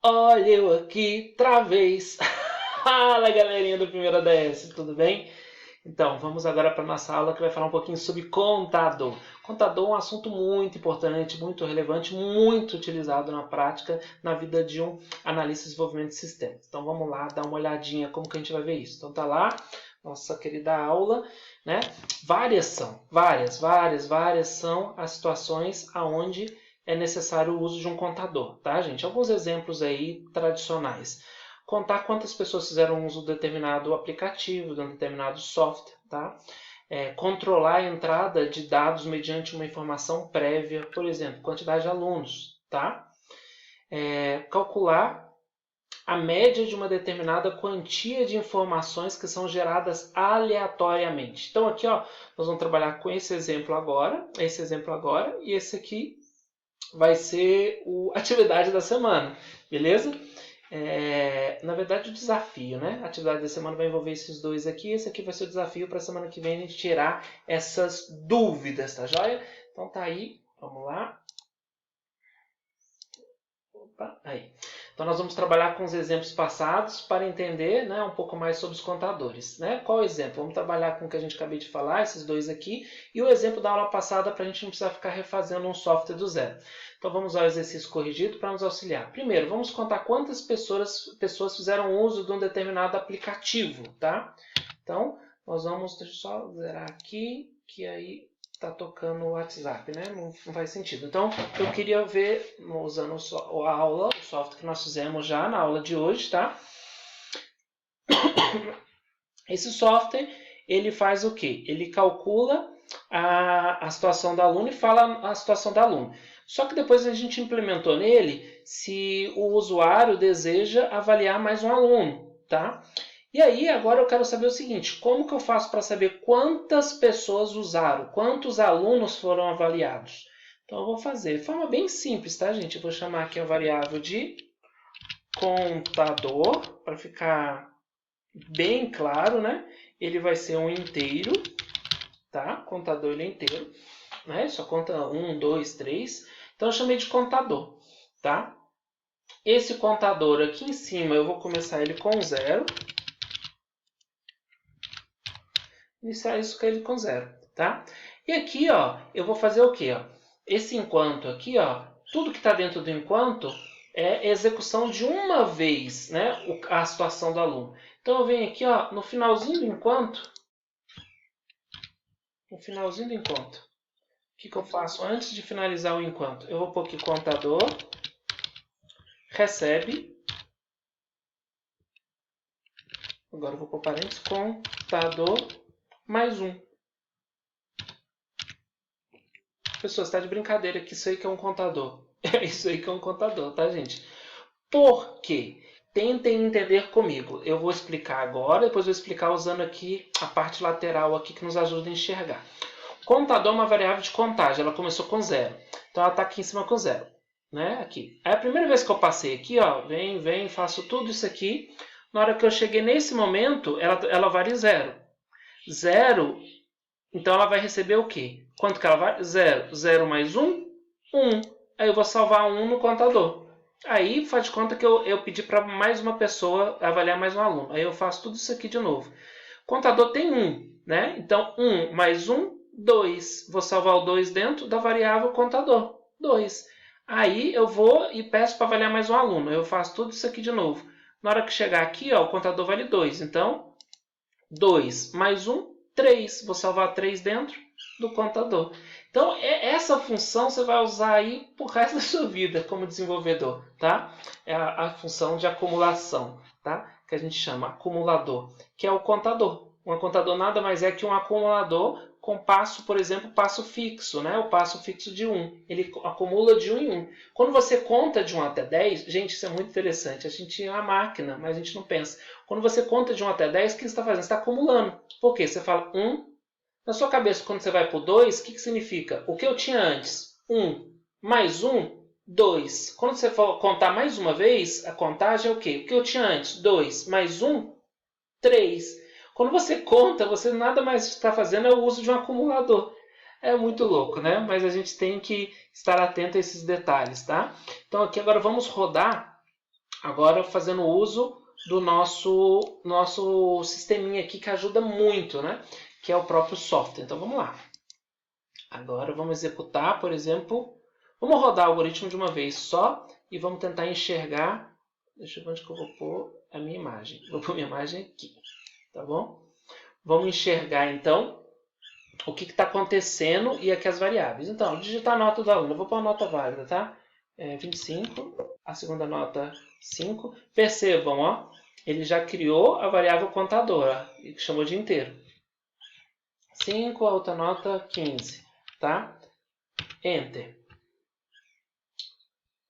Olha eu aqui, travês. Fala galerinha do primeiro ADS, tudo bem? Então, vamos agora para a nossa aula que vai falar um pouquinho sobre contador. Contador é um assunto muito importante, muito relevante, muito utilizado na prática na vida de um analista de desenvolvimento de sistemas. Então vamos lá, dar uma olhadinha como que a gente vai ver isso. Então tá lá, nossa querida aula, né? Várias são as situações aonde é necessário o uso de um contador, tá, gente? Alguns exemplos aí tradicionais. Contar quantas pessoas fizeram uso de determinado aplicativo, de um determinado software, tá? Controlar a entrada de dados mediante uma informação prévia, por exemplo, quantidade de alunos, tá? Calcular a média de uma determinada quantia de informações que são geradas aleatoriamente. Então aqui, ó, nós vamos trabalhar com esse exemplo agora, e esse aqui vai ser a atividade da semana, beleza? Na verdade, o desafio, né? A atividade da semana vai envolver esses dois aqui. Esse aqui vai ser o desafio para a semana que vem a gente tirar essas dúvidas, tá joia? Então tá aí, vamos lá. Opa, aí. Então nós vamos trabalhar com os exemplos passados para entender, né, um pouco mais sobre os contadores. Né? Qual o exemplo? Vamos trabalhar com o que a gente acabou de falar, esses dois aqui, e o exemplo da aula passada para a gente não precisar ficar refazendo um software do zero. Então vamos ao exercício corrigido para nos auxiliar. Primeiro, vamos contar quantas pessoas fizeram uso de um determinado aplicativo. Tá? Então, nós vamos, deixa eu só zerar aqui, que aí está tocando o WhatsApp, né? Não faz sentido. Então, eu queria ver, usando a aula, o software que nós fizemos já na aula de hoje, tá? Esse software, ele faz o quê? Ele calcula a situação do aluno e fala a situação do aluno. Só que depois a gente implementou nele se o usuário deseja avaliar mais um aluno, tá? E aí, agora eu quero saber o seguinte, como que eu faço para saber quantas pessoas usaram, quantos alunos foram avaliados? Então, eu vou fazer de forma bem simples, tá, gente? Eu vou chamar aqui a variável de contador, para ficar bem claro, né? Ele vai ser um inteiro, tá? Contador ele é inteiro, né? Só conta 1, 2, 3. Então, eu chamei de contador, tá? Esse contador aqui em cima, eu vou começar ele com 0. Iniciar isso com ele com 0, tá? E aqui, ó, eu vou fazer o quê, ó? Esse enquanto aqui, ó, tudo que está dentro do enquanto é execução de uma vez, né, a situação do aluno. Então eu venho aqui, ó, no finalzinho do enquanto, o que eu faço antes de finalizar o enquanto? Eu vou pôr aqui contador, recebe, agora eu vou pôr parênteses, contador mais 1. Pessoas, está de brincadeira que isso aí que é um contador. É isso aí que é um contador, tá, gente? Por quê? Tentem entender comigo. Eu vou explicar agora, depois vou explicar usando aqui a parte lateral aqui que nos ajuda a enxergar. Contador é uma variável de contagem, ela começou com 0. Então ela está aqui em cima com 0. Né? Aqui. Aí a primeira vez que eu passei aqui, ó, vem, faço tudo isso aqui. Na hora que eu cheguei nesse momento, ela vale 0. 0, então ela vai receber o quê? Quanto que ela vai? 0. 0 mais 1, 1. Aí eu vou salvar 1 no contador. Aí faz de conta que eu pedi para mais uma pessoa avaliar mais um aluno. Aí eu faço tudo isso aqui de novo. O contador tem 1, né? Então 1 mais 1, 2. Vou salvar o 2 dentro da variável contador. 2. Aí eu vou e peço para avaliar mais um aluno. Eu faço tudo isso aqui de novo. Na hora que chegar aqui, ó, o contador vale 2. Então 2 mais 1, 3. Vou salvar 3 dentro do contador. Então, essa função você vai usar aí pro resto da sua vida como desenvolvedor, tá? É a função de acumulação, tá? Que a gente chama acumulador, que é o contador. Um contador nada mais é que um acumulador com passo, por exemplo, passo fixo, né? O passo fixo de 1. Ele acumula de 1 em 1. Quando você conta de 1 até 10, gente, isso é muito interessante. A gente é uma máquina, mas a gente não pensa. Quando você conta de 1 até 10, o que você está fazendo? Você está acumulando. Por quê? Você fala 1. Na sua cabeça, quando você vai para o 2, o que significa? O que eu tinha antes? 1 mais 1, 2. Quando você for contar mais uma vez, a contagem é o quê? O que eu tinha antes? 2 mais 1, 3. Quando você conta, você nada mais está fazendo é o uso de um acumulador. É muito louco, né? Mas a gente tem que estar atento a esses detalhes, tá? Então aqui agora vamos rodar Agora fazendo uso do nosso sisteminha aqui que ajuda muito, né? Que é o próprio software. Então vamos lá. Agora vamos executar, por exemplo, vamos rodar o algoritmo de uma vez só e vamos tentar enxergar. Deixa eu ver onde que eu vou pôr a minha imagem. Vou pôr minha imagem aqui, tá bom? Vamos enxergar então o que está acontecendo e aqui as variáveis. Então, digitar a nota do aluno. Eu vou pôr a nota válida, tá? 25, a segunda nota 5. Percebam, ó, ele já criou a variável contadora e chamou de inteiro. 5, a outra nota 15, tá? Enter.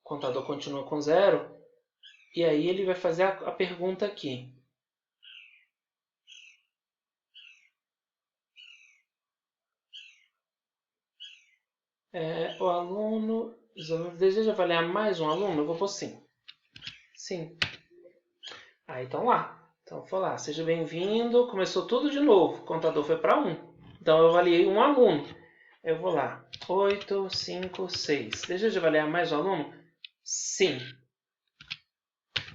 O contador continua com 0. E aí ele vai fazer a pergunta aqui. O aluno deseja avaliar mais um aluno? Eu vou pôr sim. Sim. Aí então lá. Então vou lá, seja bem-vindo. Começou tudo de novo. O contador foi para 1. Então eu avaliei um aluno. Eu vou lá. 8, 5, 6. Deseja avaliar mais um aluno? Sim.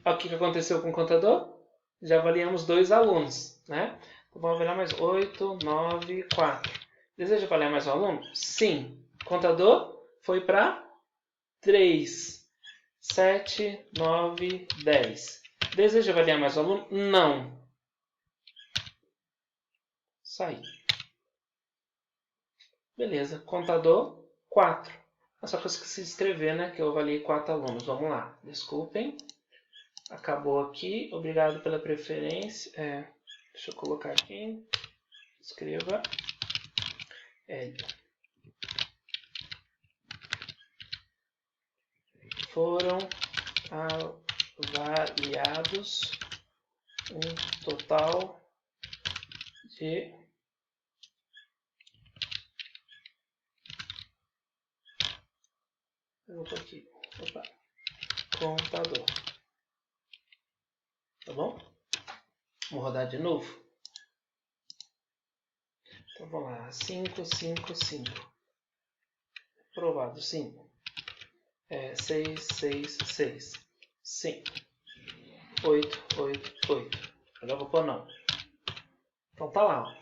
Olha o que aconteceu com o contador? Já avaliamos 2 alunos, né? Então vamos avaliar mais 8, 9, 4. Deseja avaliar mais um aluno? Sim. Contador foi para 3, 7, 9, 10. Deseja avaliar mais um aluno? Não. Saí. Beleza. Contador, 4. Só que eu esqueci de escrever, né? Que eu avaliei 4 alunos. Vamos lá. Desculpem. Acabou aqui. Obrigado pela preferência. Deixa eu colocar aqui. Escreva. Foram avaliados um total de aqui. Contador. Tá bom? Vamos rodar de novo. Então vamos lá. 5, 5, 5. Aprovado, sim. 6, 6, 6. Sim. 8, 8, 8. Agora vou pôr não. Então tá lá.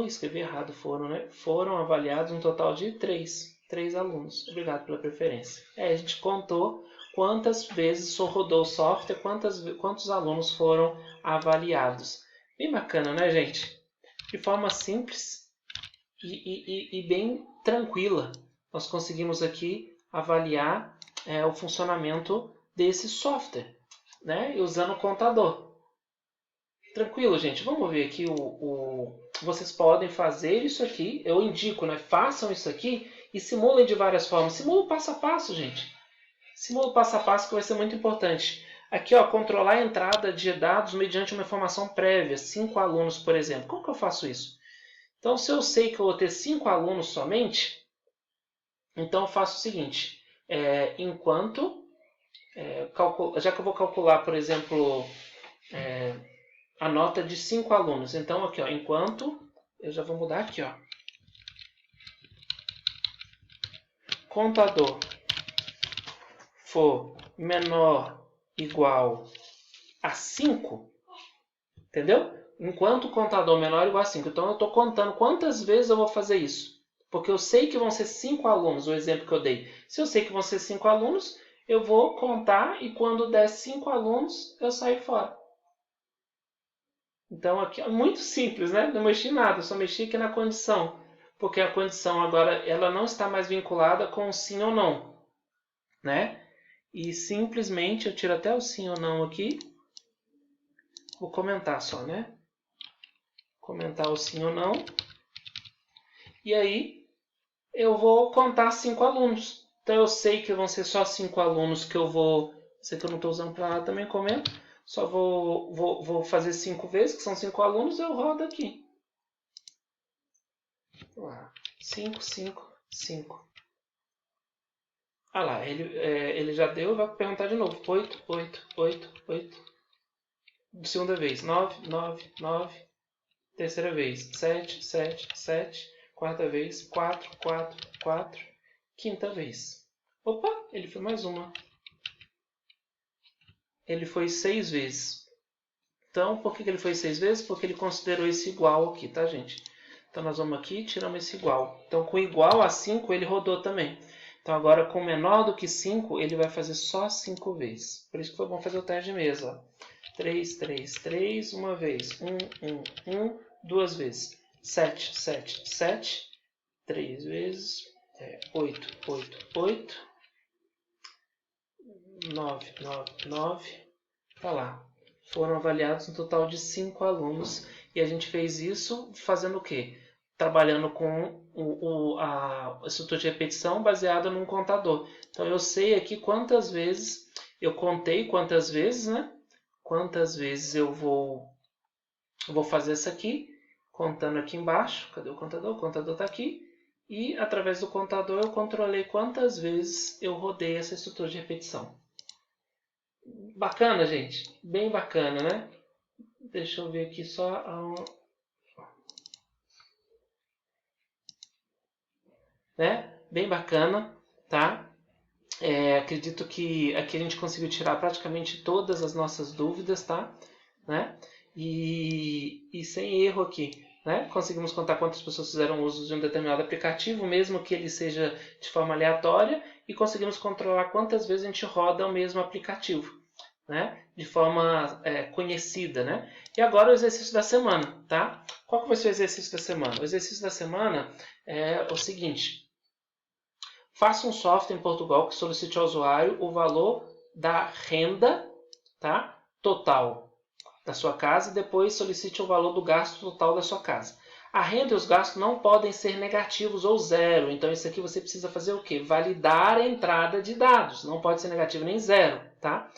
Escrevi errado, né? Foram avaliados um total de 3 alunos. Obrigado pela preferência. A gente contou quantas vezes rodou o software, quantos alunos foram avaliados. Bem bacana, né, gente? De forma simples e bem tranquila, nós conseguimos aqui avaliar o funcionamento desse software, né? E usando o contador. Tranquilo, gente. Vamos ver aqui vocês podem fazer isso aqui. Eu indico, né? Façam isso aqui e simulem de várias formas. Simula o passo a passo, gente. Simula o passo a passo que vai ser muito importante. Aqui, ó, controlar a entrada de dados mediante uma informação prévia. 5 alunos, por exemplo. Como que eu faço isso? Então, se eu sei que eu vou ter 5 alunos somente, então eu faço o seguinte. Já que eu vou calcular, por exemplo, a nota de 5 alunos. Então, aqui, ó, enquanto... Eu já vou mudar aqui, ó. Contador for menor igual a 5, entendeu? Enquanto o contador menor ou igual a 5. Então, eu estou contando quantas vezes eu vou fazer isso. Porque eu sei que vão ser 5 alunos, o exemplo que eu dei. Se eu sei que vão ser 5 alunos, eu vou contar e quando der 5 alunos, eu saio fora. Então, aqui é muito simples, né? Não mexi nada, só mexi aqui na condição. Porque a condição agora ela não está mais vinculada com sim ou não, né? E simplesmente eu tiro até o sim ou não aqui. Vou comentar só, né? Comentar o sim ou não. E aí eu vou contar 5 alunos. Então eu sei que vão ser só 5 alunos que eu vou... Isso aqui eu não estou usando para nada, também comento. Só vou fazer 5 vezes, que são 5 alunos, eu rodo aqui. 5, 5, 5. Ah lá, ele já deu, vai perguntar de novo. 8, 8, 8, 8. Segunda vez, 9, 9, 9. Terceira vez, 7, 7, 7. Quarta vez, 4, 4, 4. Quinta vez. Opa, ele foi mais uma. ele foi 6 vezes. Então, por que ele foi 6 vezes? Porque ele considerou esse igual aqui, tá, gente? Então, nós vamos aqui e tiramos esse igual. Então, com igual a 5, ele rodou também. Então, agora, com menor do que 5, ele vai fazer só 5 vezes. Por isso que foi bom fazer o teste de mesa. 3, 3, 3, uma vez. 1, 1, 1, 2 vezes. 7, 7, 7. 3 vezes. 8, 8, 8. 9, 9, 9. Tá lá. Foram avaliados um total de 5 alunos. E a gente fez isso fazendo o quê? Trabalhando com a estrutura de repetição baseada num contador. Então, eu sei aqui quantas vezes, eu contei quantas vezes, né? Quantas vezes eu vou fazer isso aqui, contando aqui embaixo. Cadê o contador? O contador está aqui. E, através do contador, eu controlei quantas vezes eu rodei essa estrutura de repetição. Bacana, gente? Bem bacana, né? Deixa eu ver aqui só né? Bem bacana, tá? Acredito que aqui a gente conseguiu tirar praticamente todas as nossas dúvidas, tá? Né? E sem erro aqui, né? Conseguimos contar quantas pessoas fizeram uso de um determinado aplicativo, mesmo que ele seja de forma aleatória, e conseguimos controlar quantas vezes a gente roda o mesmo aplicativo, né? De forma conhecida, né? E agora o exercício da semana, tá? Qual que vai ser o exercício da semana? O exercício da semana é o seguinte: faça um software em Portugal que solicite ao usuário o valor da renda, tá? Total da sua casa e depois solicite o valor do gasto total da sua casa. A renda e os gastos não podem ser negativos ou zero, então isso aqui você precisa fazer o quê? Validar a entrada de dados, não pode ser negativo nem zero, tá?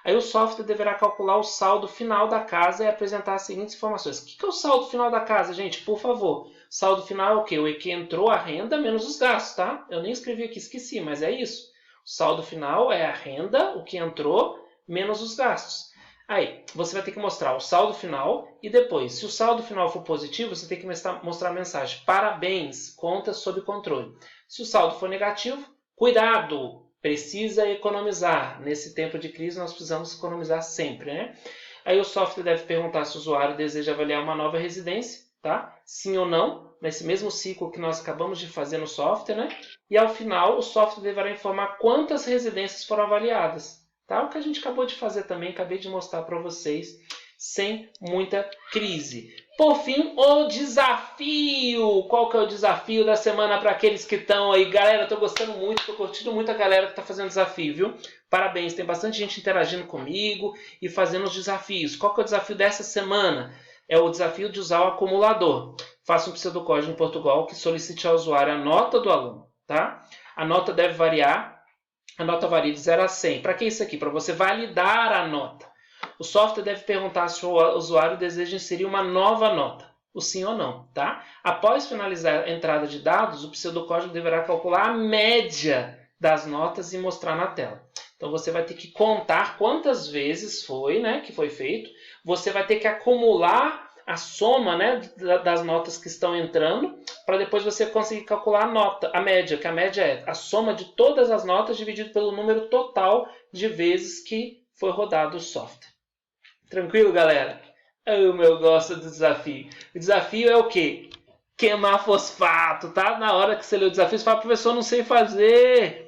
Aí o software deverá calcular o saldo final da casa e apresentar as seguintes informações. O que é o saldo final da casa, gente? Por favor. Saldo final é o quê? O que entrou a renda menos os gastos, tá? Eu nem escrevi aqui, esqueci, mas é isso. O saldo final é a renda, o que entrou, menos os gastos. Aí, você vai ter que mostrar o saldo final e depois, se o saldo final for positivo, você tem que mostrar a mensagem: parabéns, conta sob controle. Se o saldo for negativo, cuidado, precisa economizar. Nesse tempo de crise, nós precisamos economizar sempre, né? Aí o software deve perguntar se o usuário deseja avaliar uma nova residência, tá? Sim ou não, nesse mesmo ciclo que nós acabamos de fazer no software, né? E ao final, o software deverá informar quantas residências foram avaliadas. Tá? O que a gente acabou de fazer também, acabei de mostrar para vocês, sem muita crise. Por fim, o desafio. Qual que é o desafio da semana para aqueles que estão aí? Galera, estou gostando muito, estou curtindo muito a galera que está fazendo desafio, viu? Parabéns, tem bastante gente interagindo comigo e fazendo os desafios. Qual que é o desafio dessa semana? É o desafio de usar o acumulador. Faça um pseudocódigo em Portugal que solicite ao usuário a nota do aluno, tá? A nota deve variar. A nota varia de 0 a 100. Para que isso aqui? Para você validar a nota. O software deve perguntar se o usuário deseja inserir uma nova nota, o sim ou não, tá? Após finalizar a entrada de dados, o pseudocódigo deverá calcular a média das notas e mostrar na tela. Então você vai ter que contar quantas vezes foi, né, que foi feito. Você vai ter que acumular a soma, né, das notas que estão entrando, para depois você conseguir calcular a nota, a média, que a média é a soma de todas as notas dividido pelo número total de vezes que foi rodado o software. Tranquilo, galera? Eu gosto do desafio. O desafio é o quê? Queimar fosfato, tá? Na hora que você lê o desafio, você fala: professor, não sei fazer.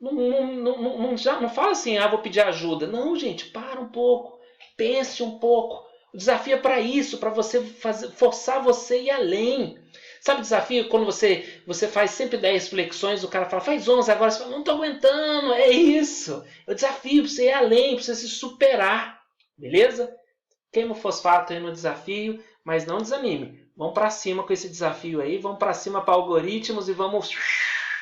Não fala assim: vou pedir ajuda. Não, gente, para um pouco. Pense um pouco. O desafio é para isso, para você forçar você a ir além. Sabe o desafio? Quando você faz sempre 10 flexões, o cara fala: faz 11 agora. Você fala: não estou aguentando. É isso. É o desafio para você ir além, para você se superar. Beleza? Queima o fosfato aí no desafio, mas não desanime. Vamos para cima com esse desafio aí. Vamos para cima para algoritmos e vamos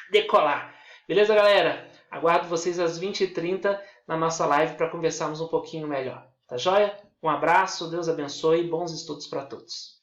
decolar. Beleza, galera? Aguardo vocês às 20h30 na nossa live para conversarmos um pouquinho melhor. Tá joia? Um abraço, Deus abençoe e bons estudos para todos.